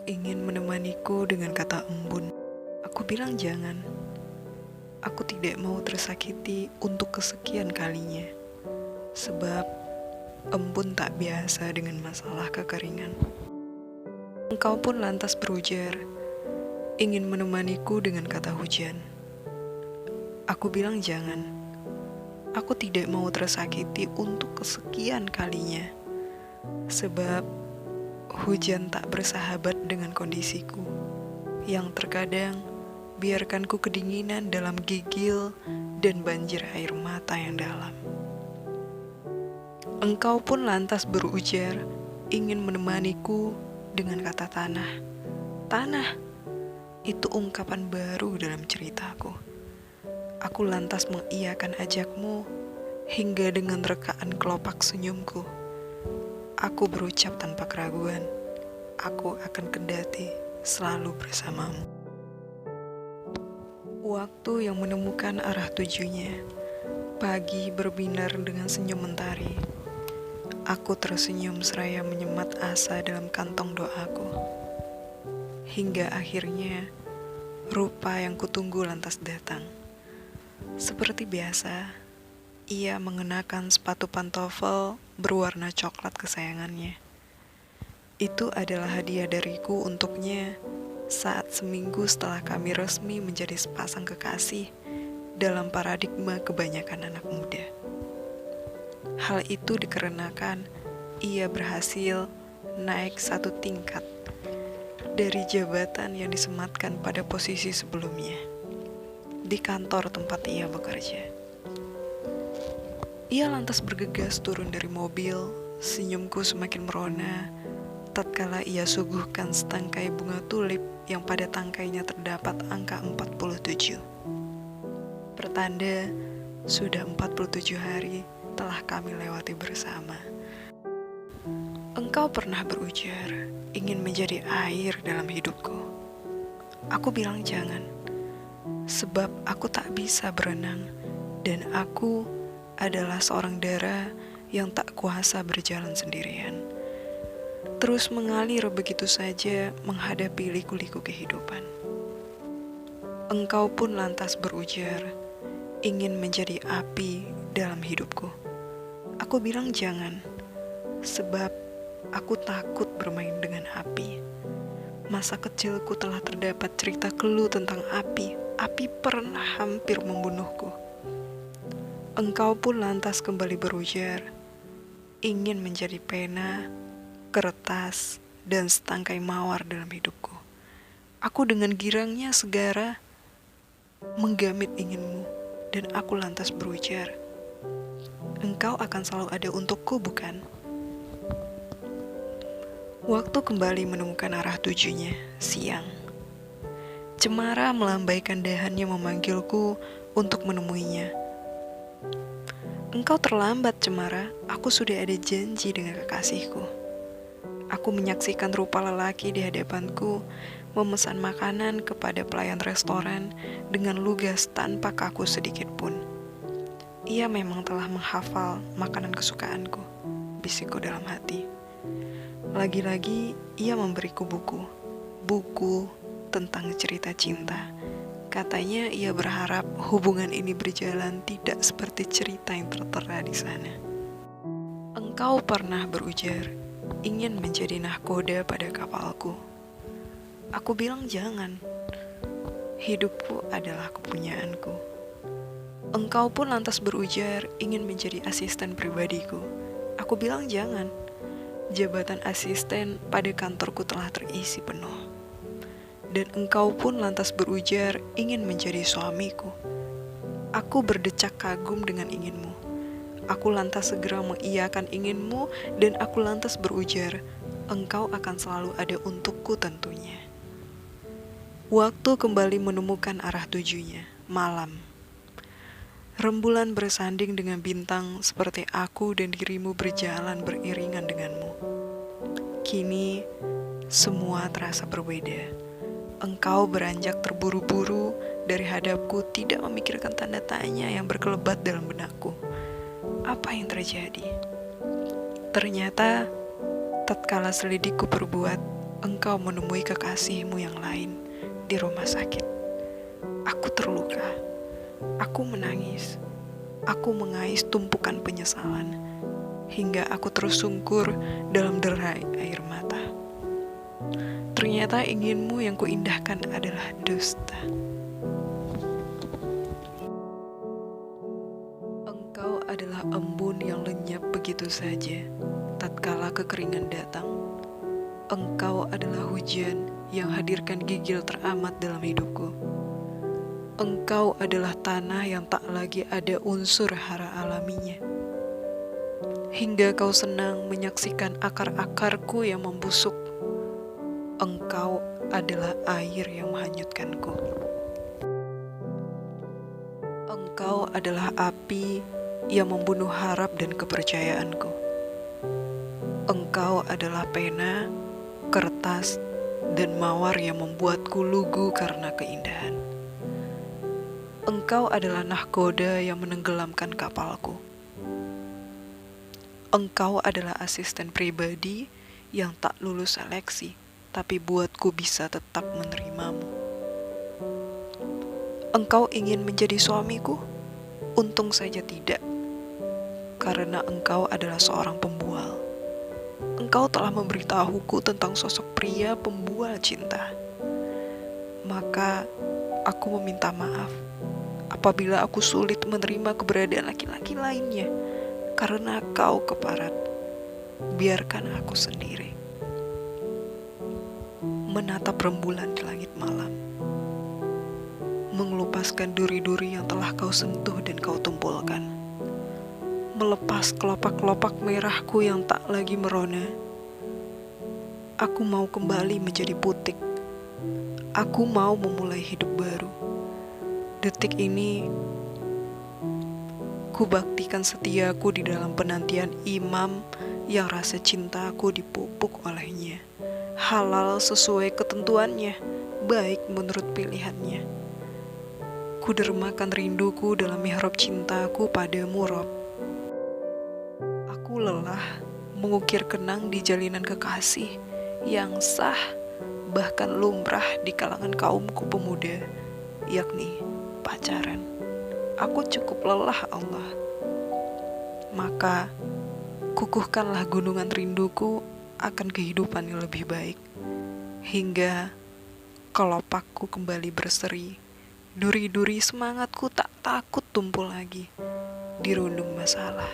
Engkau ingin menemaniku dengan kata embun. Aku bilang jangan. Aku tidak mau tersakiti untuk kesekian kalinya. Sebab embun tak biasa dengan masalah kekeringan. Engkau pun lantas berujar, ingin menemaniku dengan kata hujan. Aku bilang jangan. Aku tidak mau tersakiti untuk kesekian kalinya. Sebab hujan tak bersahabat dengan kondisiku, yang terkadang biarkanku kedinginan dalam gigil dan banjir air mata yang dalam. Engkau pun lantas berujar, ingin menemaniku dengan kata tanah. Tanah, itu ungkapan baru dalam ceritaku. Aku lantas mengiyakan ajakmu, hingga dengan rekaan kelopak senyumku, aku berucap tanpa keraguan, aku akan kendati selalu bersamamu. Waktu yang menemukan arah tujunya, pagi berbinar dengan senyum mentari. Aku tersenyum seraya menyemat asa dalam kantong doaku. Hingga akhirnya, rupa yang kutunggu lantas datang. Seperti biasa, ia mengenakan sepatu pantofel berwarna coklat kesayangannya. Itu adalah hadiah dariku untuknya saat seminggu setelah kami resmi menjadi sepasang kekasih dalam paradigma kebanyakan anak muda. Hal itu dikarenakan ia berhasil naik satu tingkat dari jabatan yang disematkan pada posisi sebelumnya di kantor tempat ia bekerja. Ia lantas bergegas turun dari mobil, senyumku semakin merona tatkala ia suguhkan setangkai bunga tulip yang pada tangkainya terdapat angka 47. Pertanda sudah 47 hari telah kami lewati bersama. Engkau pernah berujar ingin menjadi air dalam hidupku. Aku bilang jangan, sebab aku tak bisa berenang dan aku adalah seorang dara yang tak kuasa berjalan sendirian. Terus mengalir begitu saja menghadapi liku-liku kehidupan. Engkau pun lantas berujar, ingin menjadi api dalam hidupku. Aku bilang jangan, sebab aku takut bermain dengan api. Masa kecilku telah terdapat cerita keluh tentang api. Api pernah hampir membunuhku. Engkau pun lantas kembali berujar, ingin menjadi pena, kertas, dan setangkai mawar dalam hidupku. Aku dengan girangnya segera menggamit inginmu, dan aku lantas berujar, engkau akan selalu ada untukku, bukan? Waktu kembali menemukan arah tujunya, siang. Cemara melambaikan dahannya memanggilku untuk menemuinya. Engkau terlambat, Cemara. Aku sudah ada janji dengan kekasihku. Aku menyaksikan rupa lelaki di hadapanku memesan makanan kepada pelayan restoran dengan lugas tanpa kaku sedikit pun. Ia memang telah menghafal makanan kesukaanku, bisikku dalam hati. Lagi-lagi ia memberiku buku tentang cerita cinta. Katanya ia berharap hubungan ini berjalan tidak seperti cerita yang tertera di sana. Engkau pernah berujar ingin menjadi nahkoda pada kapalku. Aku bilang jangan. Hidupku adalah kepunyaanku. Engkau pun lantas berujar ingin menjadi asisten pribadiku. Aku bilang jangan. Jabatan asisten pada kantorku telah terisi penuh. Dan engkau pun lantas berujar ingin menjadi suamiku. Aku berdecak kagum dengan inginmu. Aku lantas segera mengiyakan inginmu dan aku lantas berujar, engkau akan selalu ada untukku tentunya. Waktu kembali menemukan arah tujunya, malam. Rembulan bersanding dengan bintang seperti aku dan dirimu berjalan beriringan denganmu. Kini, semua terasa berbeda. Engkau beranjak terburu-buru dari hadapku tidak memikirkan tanda tanya yang berkelebat dalam benakku. Apa yang terjadi? Ternyata, tatkala selidikku berbuat, engkau menemui kekasihmu yang lain di rumah sakit. Aku terluka, aku menangis, aku mengais tumpukan penyesalan, hingga aku tersungkur dalam derai air mata. Ternyata inginmu yang kuindahkan adalah dusta. Engkau adalah embun yang lenyap begitu saja tatkala kekeringan datang. Engkau adalah hujan yang hadirkan gigil teramat dalam hidupku. Engkau adalah tanah yang tak lagi ada unsur hara alaminya. Hingga kau senang menyaksikan akar-akarku yang membusuk. Engkau adalah air yang menghanyutkanku. Engkau adalah api yang membunuh harap dan kepercayaanku. Engkau adalah pena, kertas, dan mawar yang membuatku lugu karena keindahan. Engkau adalah nahkoda yang menenggelamkan kapalku. Engkau adalah asisten pribadi yang tak lulus seleksi, tapi buatku bisa tetap menerimamu. Engkau ingin menjadi suamiku? Untung saja tidak, karena engkau adalah seorang pembual. Engkau telah memberitahuku tentang sosok pria pembual cinta. Maka aku meminta maaf apabila aku sulit menerima keberadaan laki-laki lainnya, karena kau keparat. Biarkan aku sendiri menatap rembulan di langit malam, mengelupaskan duri-duri yang telah kau sentuh dan kau tumpulkan, melepas kelopak-kelopak merahku yang tak lagi merona. Aku mau kembali menjadi putik. Aku mau memulai hidup baru. Detik ini, ku baktikan setiaku di dalam penantian imam yang rasa cintaku dipupuk olehnya. Halal sesuai ketentuannya, baik menurut pilihannya. Ku dermakan rinduku dalam mihrab cintaku padamu, Rob. Aku lelah mengukir kenang di jalinan kekasih yang sah, bahkan lumrah di kalangan kaumku pemuda, yakni pacaran. Aku cukup lelah, Allah. Maka kukuhkanlah gunungan rinduku akan kehidupan yang lebih baik, hingga kelopakku kembali berseri. Duri-duri semangatku tak takut tumpul lagi dirundung masalah.